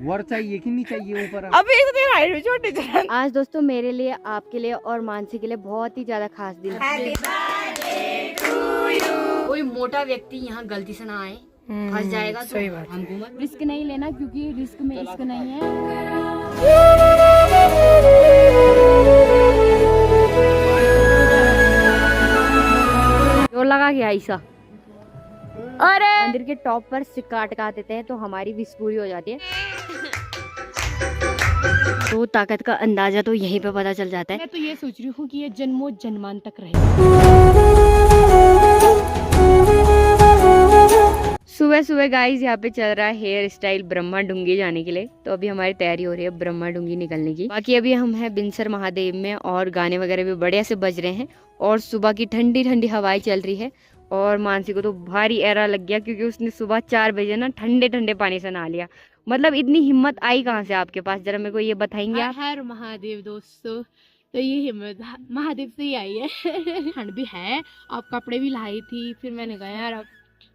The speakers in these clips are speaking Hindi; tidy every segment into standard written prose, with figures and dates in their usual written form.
वर चाहिए कि नहीं चाहिए ऊपर? अबे इतने हाइट में छोटे चरण। आज दोस्तों मेरे लिए, आपके लिए और मानसी के लिए बहुत ही ज्यादा खास दिन है। कोई मोटा व्यक्ति यहाँ गलती से ना आए, फंस जाएगा तो सही बात। हमको मत रिस्क नहीं लेना, क्योंकि रिस्क में इश्क नहीं है। जोर लगा के ऐसा अरे मंदिर के टॉप पर सिक्का अटका देते हैं तो हमारी विश पूरी हो जाती है। तो ताकत का अंदाजा तो यहीं पे पता चल जाता है। मैं तो ये सोच रही हूँ कि ये जन्मों जन्मान तक रहे। सुबह सुबह गाइस यहाँ पे चल रहा है हेयर स्टाइल ब्रह्मा डुंगी जाने के लिए। तो अभी हमारी तैयारी हो रही है ब्रह्मा डुंगी निकलने की। बाकी अभी हम हैं बिनसर महादेव में और गाने वगैरह भी बढ़िया से बज रहे हैं और सुबह की ठंडी ठंडी हवाएं चल रही है। और मानसी को तो भारी एरा लग गया क्योंकि उसने सुबह 4 बजे ना ठंडे ठंडे पानी से नहा लिया। मतलब इतनी हिम्मत आई कहाँ से आपके पास, जरा मेरे को ये बताएंगे आप? हर महादेव दोस्तों, तो ये हिम्मत महादेव से ही आई है। ठंड भी है, अब कपड़े भी लाई थी, फिर मैंने कहा यार अब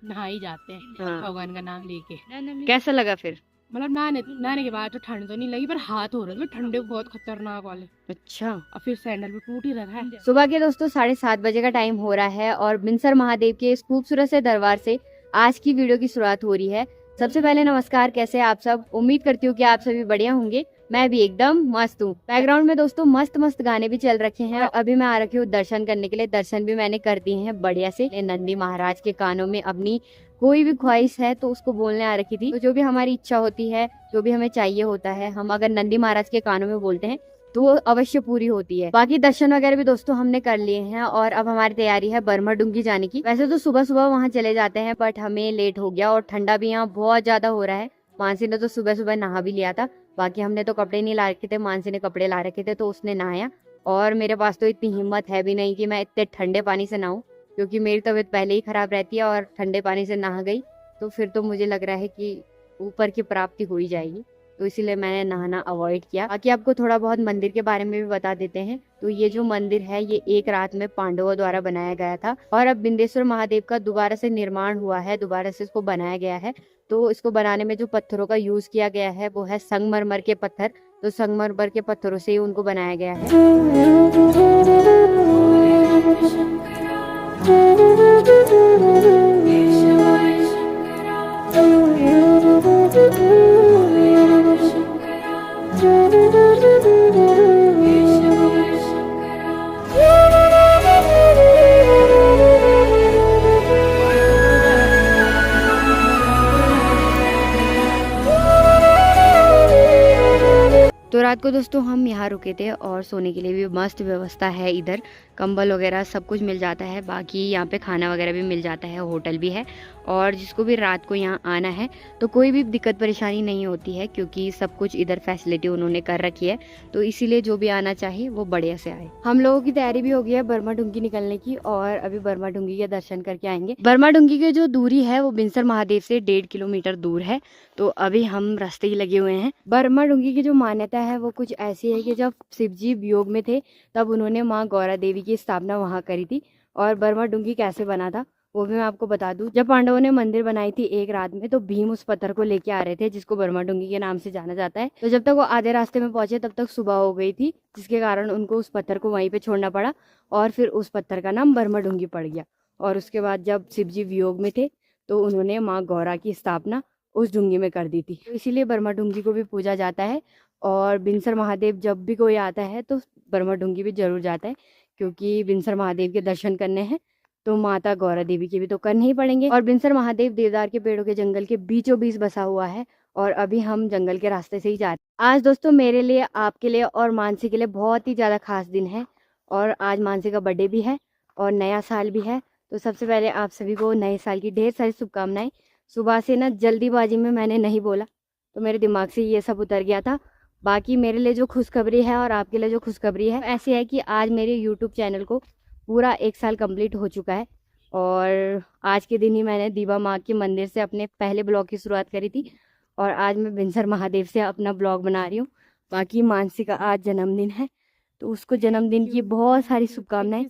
नहा ही जाते हैं। हाँ। भगवान का नाम लेके। कैसा लगा फिर? मतलब नहाने के बाद तो ठंड तो नहीं लगी, पर हाथ हो रहे थे ठंडे बहुत खतरनाक वाले। अच्छा। और फिर सैंडल भी टूट ही रहा है। सुबह के दोस्तों 7:30 बजे का टाइम हो रहा है और बिनसर महादेव के इस खूबसूरत से दरबार से आज की वीडियो की शुरुआत हो रही है। सबसे पहले नमस्कार, कैसे हैं आप सब? उम्मीद करती हूँ कि आप सभी बढ़िया होंगे। मैं भी एकदम मस्त हूँ। बैकग्राउंड में दोस्तों मस्त मस्त गाने भी चल रखे हैं। अभी मैं आ रखी हूँ दर्शन करने के लिए। दर्शन भी मैंने कर दिए हैं बढ़िया से। नंदी महाराज के कानों में अपनी कोई भी ख्वाहिश है तो उसको बोलने आ रखी थी। तो जो भी हमारी इच्छा होती है, जो भी हमें चाहिए होता है, हम अगर नंदी महाराज के कानों में बोलते हैं तो वो अवश्य पूरी होती है। बाकी दर्शन वगैरह भी दोस्तों हमने कर लिए हैं और अब हमारी तैयारी है बर्मा डुंगी जाने की। वैसे तो सुबह सुबह वहाँ चले जाते हैं, बट हमें लेट हो गया और ठंडा भी यहाँ बहुत ज्यादा हो रहा है। मानसी ने तो सुबह सुबह नहा भी लिया था। बाकी हमने तो कपड़े नहीं ला रखे थे, मानसी ने कपड़े ला रखे थे तो उसने नहाया। और मेरे पास तो इतनी हिम्मत है भी नहीं कि मैं इतने ठंडे पानी से नहाऊं, क्योंकि मेरी तबीयत पहले ही खराब रहती है और ठंडे पानी से नहा गई तो फिर तो मुझे लग रहा है कि ऊपर की प्राप्ति हो ही जाएगी। तो इसीलिए मैंने नहाना अवॉइड किया। बाकी आपको थोड़ा बहुत मंदिर के बारे में भी बता देते हैं। तो ये जो मंदिर है ये एक रात में पांडवों द्वारा बनाया गया था और अब बिंदेश्वर महादेव का दोबारा से निर्माण हुआ है, दोबारा से इसको बनाया गया है। तो इसको बनाने में जो पत्थरों का यूज किया गया है वो है संगमरमर के पत्थर। तो संगमरमर के पत्थरों से ही उनको बनाया गया है। तो रात को दोस्तों हम यहाँ रुके थे और सोने के लिए भी मस्त व्यवस्था है। इधर कंबल वगैरह सब कुछ मिल जाता है। बाकी यहाँ पे खाना वगैरह भी मिल जाता है, होटल भी है। और जिसको भी रात को यहाँ आना है तो कोई भी दिक्कत परेशानी नहीं होती है, क्योंकि सब कुछ इधर फैसिलिटी उन्होंने कर रखी है। तो इसीलिए जो भी आना चाहे वो बढ़िया से आए। हम लोगों की तैयारी भी हो गई है बर्मा डुंगी निकलने की और अभी बर्मा डुंगी के दर्शन करके आएंगे। बर्मा डुंगी की जो दूरी है वो बिनसर महादेव से 1.5 किलोमीटर दूर है। तो अभी हम रास्ते ही लगे हुए हैं। बर्मा डुंगी की जो मान्यता है वो कुछ ऐसी है कि जब शिवजी वियोग में थे तब उन्होंने माँ गौरा देवी की स्थापना वहाँ करी थी। और बर्मा डुंगी कैसे बना था वो भी मैं आपको बता दूं। जब पांडवों ने मंदिर बनाई थी एक रात में तो भीम उस पत्थर को लेके आ रहे थे जिसको बर्मा डुंगी के नाम से जाना जाता है। तो जब तक वो आधे रास्ते में पहुंचे तब तक सुबह हो गई थी, जिसके कारण उनको उस पत्थर को वहीं पे छोड़ना पड़ा और फिर उस पत्थर का नाम बर्मा डुंगी पड़ गया। और उसके बाद जब शिवजी वियोग में थे तो उन्होंने माँ गौरा की स्थापना उस डुंगी में कर दी थी। तो इसीलिए बर्मा डुंगी को भी पूजा जाता है। और बिनसर महादेव जब भी कोई आता है तो बर्मा डुंगी भी जरूर जाता है, क्योंकि बिनसर महादेव के दर्शन करने हैं तो माता गौरा देवी के भी तो करने ही पड़ेंगे। और बिनसर महादेव देवदार के पेड़ों के जंगल के बीचों बीच बसा हुआ है और अभी हम जंगल के रास्ते से ही जा रहे हैं। आज दोस्तों मेरे लिए, आपके लिए और मानसी के लिए बहुत ही ज्यादा खास दिन है और आज मानसी का बर्थडे भी है और नया साल भी है। तो सबसे पहले आप सभी को नए साल की ढेर सारी शुभकामनाएं। सुबह से ना जल्दीबाजी में मैंने नहीं बोला तो मेरे दिमाग से ये सब उतर गया था। बाकी मेरे लिए जो खुशखबरी है और आपके लिए जो खुशखबरी है ऐसी है कि आज मेरे यूट्यूब चैनल को पूरा 1 साल कंप्लीट हो चुका है। और आज के दिन ही मैंने दीवा माँ के मंदिर से अपने पहले ब्लॉग की शुरुआत करी थी और आज मैं बिनसर महादेव से अपना ब्लॉग बना रही हूँ। बाकी मानसी का आज जन्मदिन है तो उसको जन्मदिन की बहुत सारी शुभकामनाएं।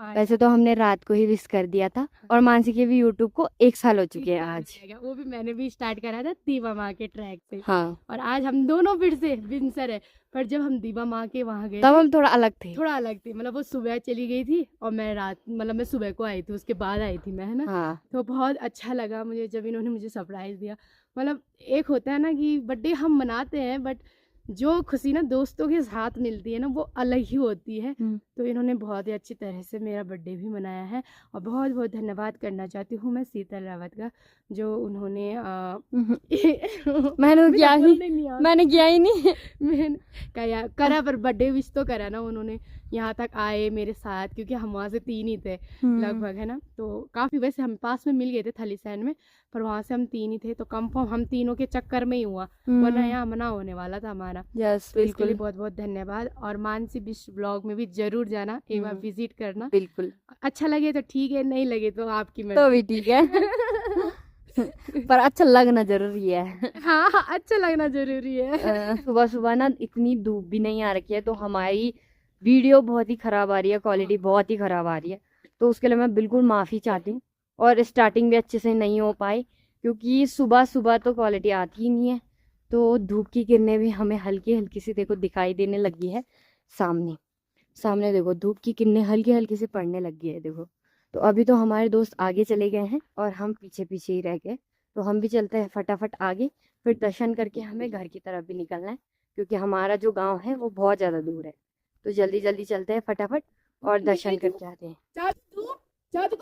वैसे तो हमने रात को ही विश कर दिया था, और मानसी के भी यूट्यूब को 1 साल हो चुके हैं आज। वो भी मैंने भी स्टार्ट करा था दीवा माँ के ट्रैक से। हाँ, और आज हम दोनों फिर से विंसर है, पर जब हम दीवा माँ के वहाँ गए तब हम थोड़ा अलग थे। मतलब वो सुबह चली गई थी और मैं रात, मतलब मैं सुबह को आई थी, उसके बाद आई थी मैं, है ना। हाँ, तो बहुत अच्छा लगा मुझे जब इन्होंने मुझे सरप्राइज दिया। मतलब एक होता है ना कि बर्थडे हम मनाते हैं, बट जो खुशी ना दोस्तों के साथ मिलती है ना, वो अलग ही होती है। तो इन्होंने बहुत ही अच्छी तरह से मेरा बर्थडे भी मनाया है, और बहुत बहुत धन्यवाद करना चाहती हूँ मैं शीतल रावत का, जो उन्होंने मैंने किया ही नहीं। मैंने करा पर बर्थडे विश तो करा ना उन्होंने। यहाँ तक आए मेरे साथ, क्योंकि हम वहाँ से 3 ही थे लगभग, है ना। तो काफ़ी, वैसे हम पास में मिल गए थे थलीसैंड में, पर वहाँ से हम 3 ही थे, तो कंफर्म हम तीनों के चक्कर में ही हुआ, वरना यहाँ मना होने वाला था हमारा। यस, तो इसके लिए बिल्कुल बहुत बहुत धन्यवाद। और मानसी विश्व ब्लॉग में भी जरूर जाना, एक बार विजिट करना। बिल्कुल। अच्छा लगे तो ठीक है, नहीं लगे तो आपकी तो भी ठीक है पर अच्छा लगना जरूरी है। हाँ हाँ, अच्छा लगना जरूरी है। सुबह सुबह ना इतनी धूप भी नहीं आ रखी है, तो हमारी वीडियो बहुत ही खराब आ रही है, क्वालिटी बहुत ही खराब आ रही है, तो उसके लिए मैं बिल्कुल माफ़ी चाहती हूँ। और स्टार्टिंग भी अच्छे से नहीं हो पाई, क्योंकि सुबह सुबह तो क्वालिटी आती ही नहीं है, तो धूप की किरणें भी हमें हल्की हल्की सी देखो दिखाई देने लगी है। सामने देखो धूप की किरणें हल्की हल्की से पड़ने लगी है, देखो। तो अभी तो हमारे दोस्त आगे चले गए हैं और हम पीछे पीछे ही रह गए, तो हम भी चलते हैं फटाफट आगे, फिर दर्शन करके हमें घर की तरफ भी निकलना है, क्योंकि हमारा जो गांव है वो बहुत ज़्यादा दूर है। तो जल्दी जल्दी चलते हैं फटाफट और दर्शन करके आते हैं।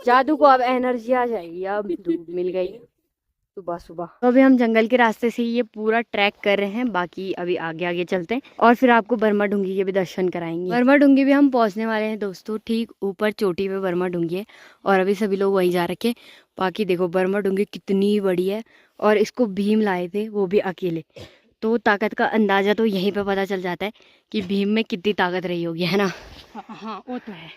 जादू को अब एनर्जी आ जाएगी, अब धूप मिल गई सुबह सुबह। तो अभी हम जंगल के रास्ते से ये पूरा ट्रैक कर रहे हैं, बाकी अभी आगे आगे चलते हैं और फिर आपको बर्मा डूंगी के भी दर्शन कराएंगे। बर्मा डूंगी भी हम पहुंचने वाले हैं दोस्तों, ठीक ऊपर चोटी पे बर्मा डूंगी है, और अभी सभी लोग वहीं जा रखे। बाकी देखो बर्मा डूंगी कितनी बड़ी है, और इसको भीम लाए थे, वो भी अकेले। तो ताकत का अंदाजा तो यहीं पे पता चल जाता है कि भीम में कितनी ताकत रही होगी, है ना। हाँ वो तो है,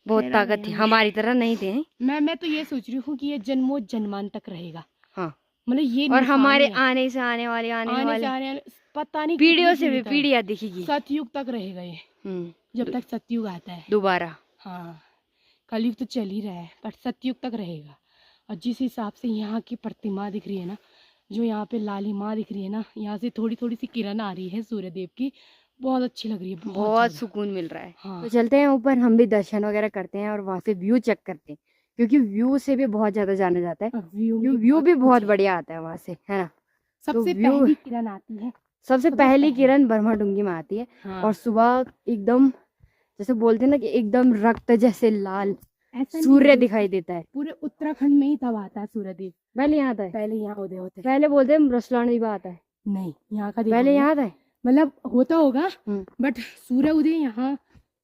बहुत ताकत थी, हमारी तरह नहीं थे। मैं तो ये सोच रही हूँ कि ये जन्मों जन्मान तक रहेगा। हाँ, मतलब ये और हमारे आने से आने वाले पता नहीं पीढ़ियों से भी पीढ़ियां दिखेगी, सतयुग तक रहेगा ये, जब तक सतयुग आता है दोबारा। हाँ, कलयुग तो चल ही रहा है, पर सतयुग तक रहेगा। और जिस हिसाब से यहाँ की प्रतिमा दिख रही है ना, जो यहाँ पे लालिमा दिख रही है ना, यहाँ से थोड़ी थोड़ी सी किरण आ रही है सूर्य देव की, बहुत अच्छी लग रही है, बहुत सुकून मिल रहा है। हाँ। तो चलते हैं ऊपर, हम भी दर्शन वगैरह करते हैं और वहाँ से व्यू चेक करते हैं, क्योंकि व्यू से भी बहुत ज्यादा जाना जाता है। व्यू भी बहुत बढ़िया आता है वहाँ से, है ना। सबसे पहली किरण आती है, सबसे पहली किरण बर्मा डूंगी में आती है। हाँ। और सुबह एकदम जैसे बोलते हैं ना कि एकदम रक्त जैसे लाल सूर्य दिखाई देता है। पूरे उत्तराखंड में ही तब आता है सूर्यदेव। पहले यहाँ आता है, पहले यहाँ उदय होते हैं। पहले बोलते हैं रसलान भी आता है, नहीं यहाँ का पहले यहाँ आता है, मतलब होता होगा, बट सूर्य उदय यहाँ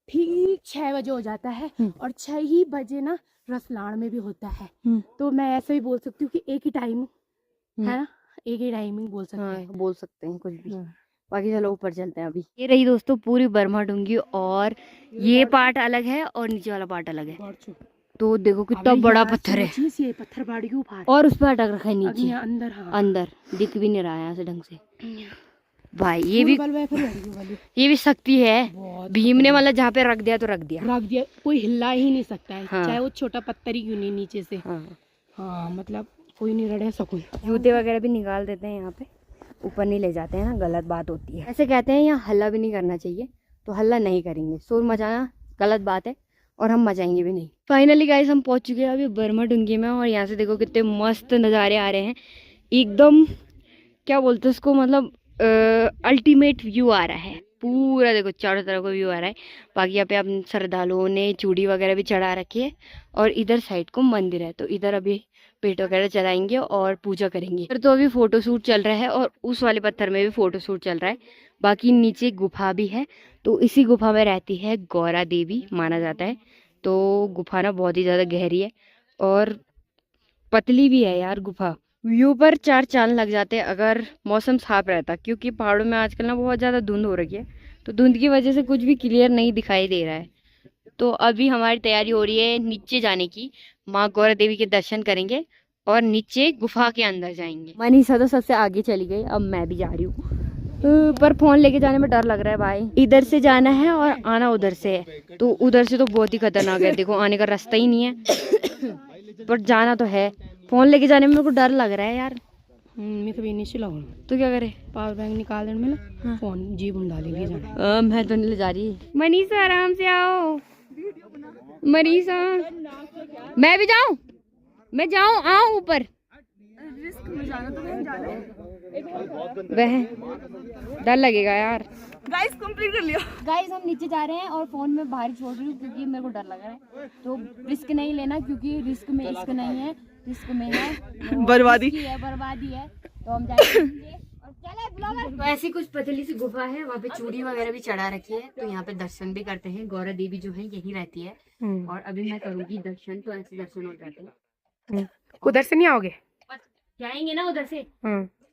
ठीक 6 बजे हो जाता है, और 6 ही बजे ना रसलान में भी होता है। तो मैं ऐसे ही बोल सकती हूँ कि एक ही टाइम है ना, एक ही टाइमिंग बोल सकते हैं। बोल सकते हैं कुछ भी। बाकी चलो ऊपर चलते हैं अभी। ये रही दोस्तों पूरी बर्मा डूंगी, और ये पार्ट अलग है और नीचे वाला पार्ट अलग है। तो देखो कितना बड़ा पत्थर है, पत्थर बाड़ियों और उस पर अटक रखा है नीचे अंदर। हाँ। अंदर दिख भी नहीं रहा है यहाँ से ढंग से भाई। ये भी शक्ति है, भीम ने मतलब जहाँ पे रख दिया तो रख दिया, कोई हिला ही नहीं सकता है। हाँ। चाहे वो छोटा पत्थर ही क्यों नहीं नीचे से। हाँ मतलब कोई नहीं रड़े सकून। जूते वगैरह भी निकाल देते हैं यहाँ पे, ऊपर नहीं ले जाते हैं ना, गलत बात होती है। ऐसे कहते हैं यहाँ हल्ला भी नहीं करना चाहिए, तो हल्ला नहीं करेंगे। शोर मचाना गलत बात है और हम मचाएंगे भी नहीं। फाइनली गाइस हम पहुंच चुके हैं अभी बर्मा डूंगी में, और यहाँ से देखो कितने मस्त नज़ारे आ रहे हैं, एकदम क्या बोलते हैं उसको, मतलब अल्टीमेट व्यू आ रहा है पूरा। देखो चारों तरफ का व्यू आ रहा है। बाकी यहाँ पे अब श्रद्धालुओं ने चूड़ी वगैरह भी चढ़ा रखी है, और इधर साइड को मंदिर है, तो इधर अभी पेट वगैरह चढ़ाएंगे और पूजा करेंगे। फिर तो अभी फोटो शूट चल रहा है, और उस वाले पत्थर में भी फोटो शूट चल रहा है। बाकी नीचे गुफा भी है, तो इसी गुफा में रहती है गौरा देवी माना जाता है। तो गुफा ना बहुत ही ज़्यादा गहरी है और पतली भी है यार गुफा। व्यू पर 4 चांद लग जाते हैं अगर मौसम साफ रहता, क्योंकि पहाड़ों में आजकल ना बहुत ज़्यादा धुंध हो रही है, तो धुंध की वजह से कुछ भी क्लियर नहीं दिखाई दे रहा है। तो अभी हमारी तैयारी हो रही है नीचे जाने की, माँ गौरा देवी के दर्शन करेंगे और नीचे गुफा के अंदर जाएंगे। मनीषा तो सबसे आगे चली गई, अब मैं भी जा रही हूँ। पर फोन लेके जाने में डर लग रहा है भाई। इधर से जाना है और आना उधर से है, तो उधर से तो बहुत ही खतरनाक है। देखो आने का रास्ता ही नहीं है पर जाना तो है। फोन लेके जाने में मेरे को डर लग रहा है यार। मैं कभी नहीं चलाऊँ तो क्या करे? पावर बैंक निकाल देने में ना, हाँ। फोन जेब में डालेगी जाना। मैं तो नहीं ले जा रही। मनीषा आराम से आओ। मनीषा मैं भी जाऊं? मैं जाऊं? आऊं ऊपर? वह डर लगेगा यार। गाइस कंप्लीट कर लिया। गाइस हम नीचे जा रहे हैं और फोन में बाहर छोड़ रही हूँ क्योंकि मेरे को डर लग रहा है। तो रिस्क नहीं लेना क्योंकि रिस्क में इश्क नहीं है, रिस्क में है बर्बादी है, बर्बादी है। तो हम जाएंगे और चले ब्लॉगर। तो ऐसी कुछ पतली सी गुफा है, वहाँ पे चूड़ी वगैरह भी चढ़ा रखी है, तो यहाँ पे दर्शन भी करते हैं। गौरा देवी जो है यही रहती है और अभी मैं करूँगी दर्शन, तो ऐसे दर्शन हो जाते हैं। उधर से नहीं आओगे? जाएंगे ना उधर से।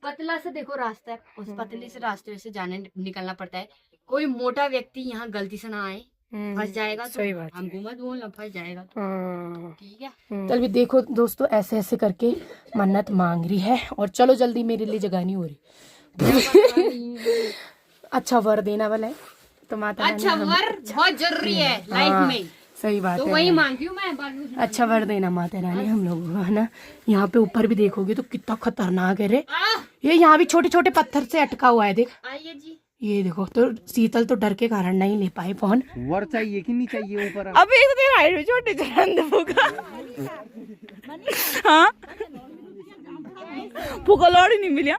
पतला से देखो रास्ता है, उस पतले से रास्ते से जाने निकलना पड़ता है। कोई मोटा व्यक्ति यहाँ गलती से ना आए, फंस जाएगा तो सही बात हम घूमत बोल फंस जाएगा तो ठीक है। चल भी देखो दोस्तों, ऐसे ऐसे करके मन्नत मांग रही है और चलो जल्दी, मेरे लिए जगह नहीं हो रही। अच्छा वर देना वाला है तो माता रानी अच्छा वर बहुत जरूरी है लाइफ में। सही बात तो है, वही मांगती हूँ मैं। बाकी अच्छा वर देना माता रानी हम लोगों को, है ना। यहाँ पे ऊपर भी देखोगे तो कितना खतरनाक है रे। ये यहाँ भी छोटे छोटे पत्थर से अटका हुआ है, देख। आइए जी। ये देखो, तो शीतल तो डर के कारण नहीं ले पाए फोन। वर चाहिए कि नहीं चाहिए ऊपर? अब एक दिन हाइट छोटे चंद होगा। हाँ फूका लौड़ ही नहीं मिलिया।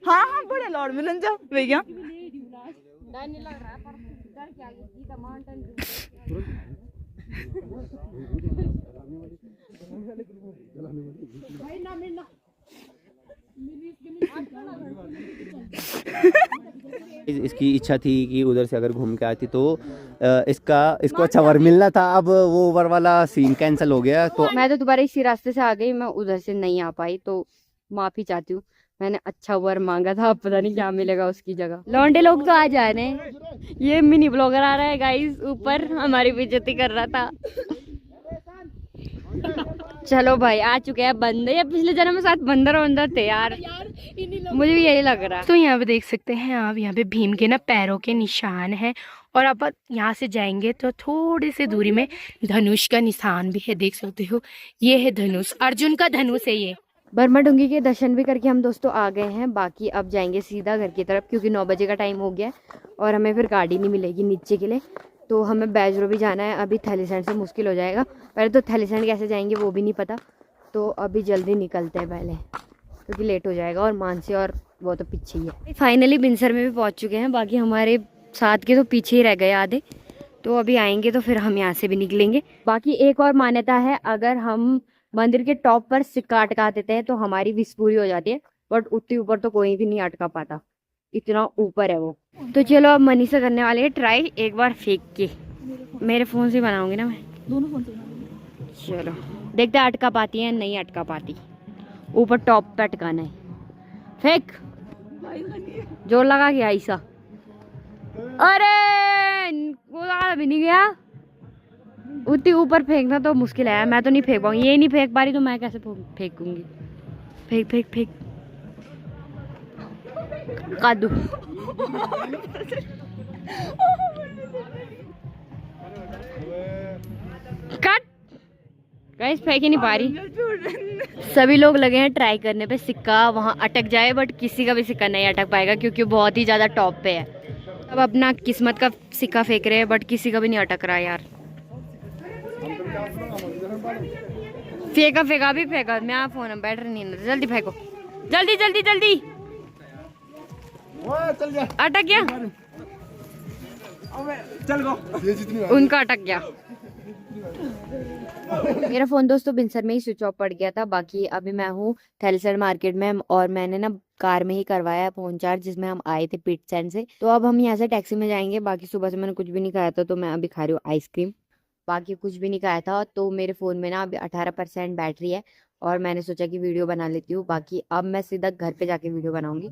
हाँ हाँ बड़े लौड़ मिलन जा भैया। इसकी इच्छा थी कि उधर से अगर घूम के आती तो इसको अच्छा वर मिलना था। अब वो वर वाला सीन कैंसिल हो गया। तो मैं तो दोबारा इसी रास्ते से आ गई, मैं उधर से नहीं आ पाई, तो माफी चाहती हूँ। मैंने अच्छा वर मांगा था, अब पता नहीं क्या मिलेगा उसकी जगह। लौंडे लोग तो आ जा रहे हैं। ये मिनी ब्लॉगर आ रहा है गाइस, ऊपर हमारी बेइज्जती कर रहा था। चलो भाई आ चुके हैं बंदर। ये पिछले जन्म में साथ बंदर वंदर थे यार, मुझे भी यही लग रहा है। तो यहाँ पे देख सकते हैं आप, यहाँ पे भीम के ना पैरों के निशान हैं और आप यहाँ से जाएंगे तो थोड़ी सी दूरी में धनुष का निशान भी है, देख सकते हो। ये है धनुष, अर्जुन का धनुष है ये। बर्मा डूंगी के दर्शन भी करके हम दोस्तों आ गए हैं। बाकी अब जाएंगे सीधा घर की तरफ क्योंकि 9 बजे का टाइम हो गया है और हमें फिर गाड़ी नहीं मिलेगी नीचे के लिए। तो हमें बैजरो भी जाना है, अभी थैलीसैंड से मुश्किल हो जाएगा। पहले तो थैलीसैंड कैसे जाएंगे वो भी नहीं पता, तो अभी जल्दी निकलते हैं पहले क्योंकि लेट हो जाएगा। और मानसी और वो तो पीछे ही है। फाइनली बिनसर में भी पहुंच चुके हैं। बाकी हमारे साथ के तो पीछे ही रह गए आधे, तो अभी आएंगे तो फिर हम यहाँ से भी निकलेंगे। बाकी एक और मान्यता है, अगर हम मंदिर के टॉप पर सिक्का अटका देते हैं तो हमारी विश पूरी हो जाती है, बट उतनी ऊपर तो कोई भी नहीं अटका पाता, इतना ऊपर है वो। तो चलो अब मनीषा करने वाले हैं ट्राई एक बार फेंक के। मेरे फोन से बनाऊंगी ना मैं, दोनों फोन से। चलो देखते हैं अटका पाती है नहीं अटका पाती। ऊपर टॉप पे अटकाना है। फेंक, जोर लगा के ऐसा। अरे वो भी नहीं गया। उतनी ऊपर फेंकना तो मुश्किल है, मैं तो नहीं फेंक पाऊंगी। ये नहीं फेंक पा रही तो मैं कैसे फेंकूंगी। फेंक फेंक फेंक कादू। कट गाइस, फेंक ही नहीं पा रही। सभी लोग लगे हैं ट्राई करने पे सिक्का वहां अटक जाए, बट किसी का भी सिक्का नहीं अटक पाएगा क्योंकि बहुत ही ज्यादा टॉप पे है। अब अपना किस्मत का सिक्का फेंक रहे हैं बट किसी का भी नहीं अटक रहा यार। फेंका फेंका भी फेंका, मैं फोन में बैटरी नहीं है। जल्दी फेंको, जल्दी जल्दी जल्दी। अटक गया, चल गो। उनका अटक गया। मेरा फोन दोस्तों बिनसर में ही स्विच ऑफ पड़ गया था। बाकी अभी मैं हूँ थैलीसैंड मार्केट में और मैंने ना कार में ही करवाया फोन चार्ज जिसमें हम आए थे पिटसैंड से। तो अब हम यहाँ से टैक्सी में जाएंगे। बाकी सुबह से मैंने कुछ भी नहीं खाया था तो मैं अभी खा रही हूँ आइसक्रीम। बाकी कुछ भी नहीं खाया था। तो मेरे फ़ोन में ना अभी 18% बैटरी है और मैंने सोचा कि वीडियो बना लेती हूँ। बाकी अब मैं सीधा घर पे जाके वीडियो बनाऊंगी।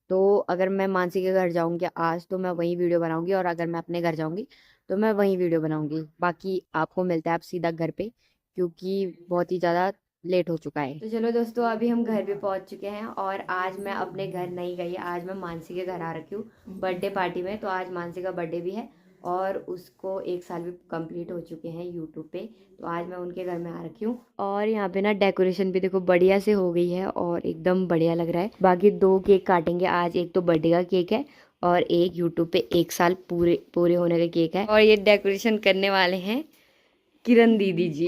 तो अगर मैं मानसी के घर जाऊंगी आज तो मैं वहीं वीडियो बनाऊंगी और अगर मैं अपने घर जाऊंगी तो मैं वहीं वीडियो बनाऊंगी। बाकी आपको मिलता है आप सीधा घर पे क्योंकि बहुत ही ज़्यादा लेट हो चुका है। तो चलो दोस्तों, अभी हम घर भी पहुंच चुके हैं और आज मैं अपने घर नहीं गई, आज मैं मानसी के घर आ रखी हूँ बर्थडे पार्टी में। तो आज मानसी का बर्थडे भी है और उसको 1 साल भी कंप्लीट हो चुके हैं यूट्यूब पे। तो आज मैं उनके घर में आ रखी हूँ और यहाँ पे ना डेकोरेशन भी देखो बढ़िया से हो गई है और एकदम बढ़िया लग रहा है। बाकी 2 केक काटेंगे आज, एक तो बर्थडे का केक है और एक यूट्यूब पे 1 साल पूरे होने का केक है। और ये डेकोरेशन करने वाले हैं किरण दीदी जी।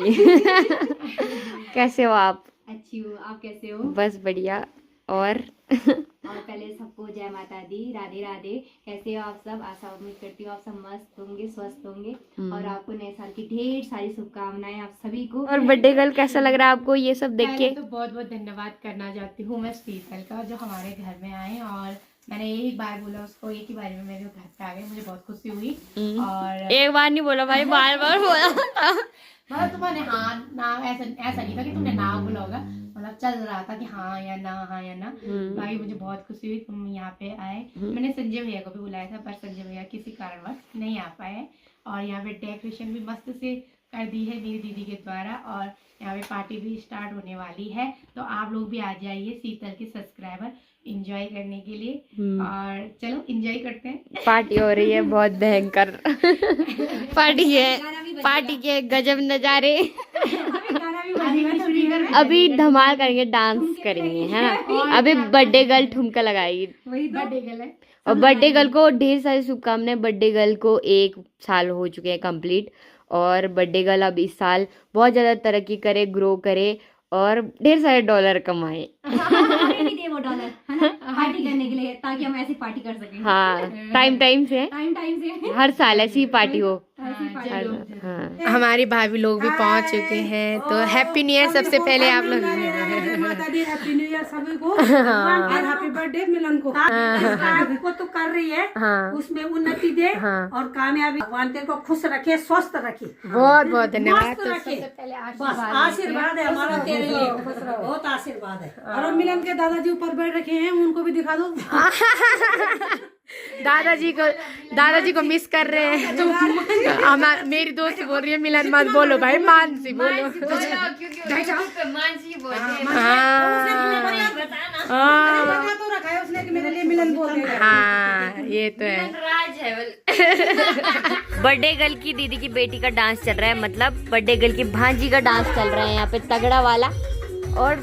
कैसे हो आप? अच्छी हूँ, आप कैसे हो? बस बढ़िया। और पहले सबको जय माता दी, राधे राधे। कैसे हो आप सब? आशा उम्मीद करती हूँ आप सब मस्त होंगे, स्वस्थ होंगे और आपको नए साल की ढेर सारी शुभकामनाएं आप सभी को। और बर्थडे गर्ल कैसा लग रहा है आपको ये सब देख के? तो बहुत बहुत धन्यवाद करना चाहती हूँ मैं शीतल का, जो हमारे घर में आए और मैंने एक बार बोला उसको, एक ही बार में मेरे घर पे आ गए, मुझे बहुत खुशी हुई। और एक बार नहीं बोला भाई, बार बार बोला। मतलब तुम्हारे हाँ ना ऐसा नहीं था कि तुमने ना बोला होगा, मतलब चल रहा था कि हाँ या ना, हाँ या ना। भाई मुझे बहुत खुशी हुई तुम यहाँ पे आए। मैंने संजय भैया को भी बुलाया था पर संजय भैया किसी कारणवश नहीं आ पाए। और यहाँ पे डेकोरेशन भी मस्त से कर दी है मेरी दीदी के द्वारा और यहाँ पे पार्टी भी स्टार्ट होने वाली है। तो आप लोग भी आ जाइए शीतल के सब्सक्राइबर एंजॉय करने के लिए। और चलो एंजॉय करते हैं। पार्टी हो रही है बहुत भयंकर। पार्टी के गजब नजारे। अभी धमाल करेंगे, डांस करेंगे, है ना। अभी बर्थडे गर्ल ठुमका लगाएगी। बर्थडे गर्ल है और बर्थडे गर्ल को ढेर सारी शुभकामनाएं। बर्थडे गर्ल को 1 साल हो चुके हैं कंप्लीट और बर्थडे गर्ल अब इस साल बहुत ज़्यादा तरक्की करे, ग्रो करे और ढेर सारे डॉलर कमाए। हमें भी दे वो डॉलर, है ना, पार्टी करने के लिए, ताकि हम ऐसी पार्टी कर सकें। हाँ, टाइम से हर साल ऐसी पार्टी हो। हाँ। हमारी भाभी लोग भी पहुंच चुके हैं। तो हैप्पी न्यू ईयर सबसे पहले आप लोग। माता दी हैप्पी न्यू ईयर सभी को और हैप्पी बर्थडे मिलन को। आपको तो कर रही है, उसमें उन्नति दे और कामयाबी, भगवान तेरे को खुश रखे, स्वस्थ रखे। बहुत बहुत धन्यवाद। तो सबसे पहले आशीर्वाद है हमारा तेरे लिए, बहुत आशीर्वाद है। और मिलन के दादाजी ऊपर बैठ रखे हैं, उनको भी दिखा दो। दादाजी को मिस कर रहे हैं। मेरी दोस्त बोल रही है मिलन मत बोलो भाई, मानसी बोलो। तो रखा है उसने कि मेरे लिए मिलन बोल रहे हैं। हाँ ये तो है। बर्थडे गर्ल की दीदी की बेटी का डांस चल रहा है, मतलब बर्थडे गर्ल की भांजी का डांस चल रहा है यहाँ पे तगड़ा वाला। और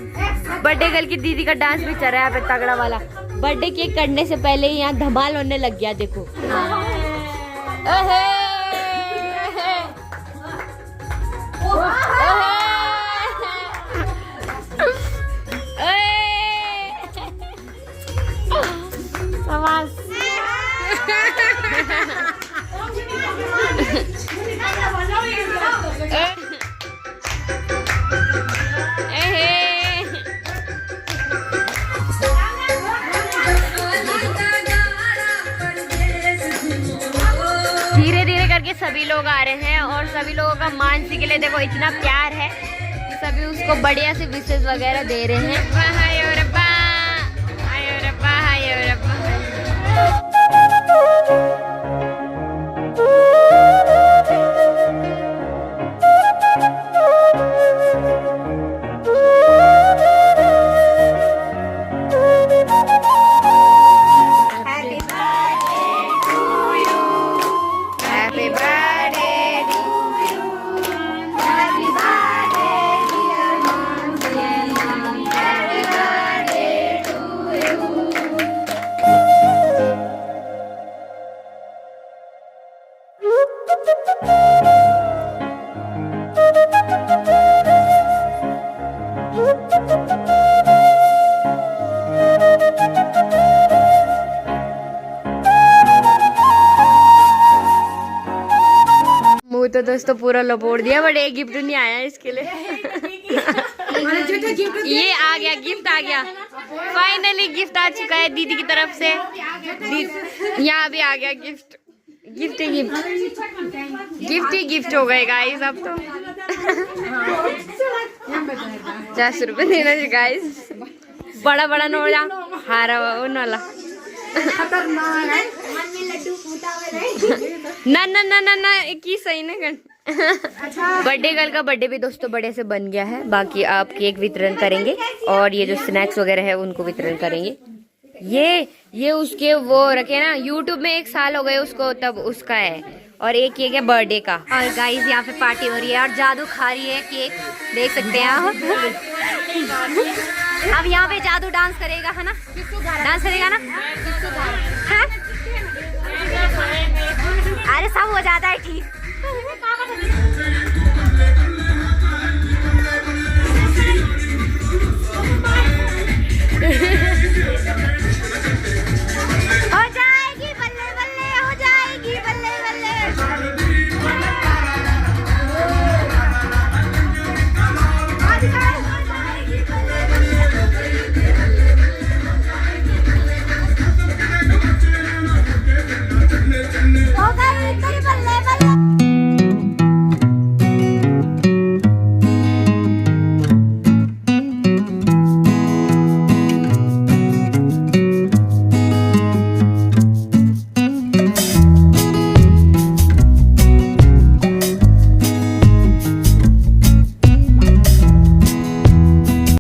बर्थडे गर्ल की दीदी का डांस भी चल रहा है यहाँ पे तगड़ा वाला। बर्थडे केक करने से पहले ही यहाँ धमाल होने लग गया, देखो। धीरे धीरे करके सभी लोग आ रहे हैं और सभी लोगों का मानसी के लिए देखो इतना प्यार है कि सभी उसको बढ़िया से विशेष वगैरह दे रहे हैं। तो दोस्तों पूरा लपोड़ दिया, बट एक गिफ्ट नहीं आया इसके लिए। ये आ गया, गिफ्ट आ गया, फाइनली गिफ्ट आ चुका है दीदी की तरफ से। यहाँ भी आ गया गिफ्ट, गिफ्ट ही गिफ्ट हो गए गाइस। अब तो 50 रुपए देना चाहिए गाइस। बड़ा बड़ा नोड़ा हारा वाला। ना ना ना ना ना की सही ना कर। बर्थडे गर्ल का बर्थडे भी दोस्तों बड़े से बन गया है। बाकी आप केक वितरण करेंगे और ये जो स्नैक्स वगैरह है उनको वितरण करेंगे। ये उसके वो रखे ना, यूट्यूब में 1 साल हो गए उसको, तब उसका है। और एक केक है बर्थडे का। और गाइस यहाँ पे पार्टी हो रही है और जादू खा रही है केक, देख सकते हैं आप। अब यहाँ पे जादू डांस करेगा, है ना? डांस करेगा ना? हाँ? अरे सब हो जाता है ठीक।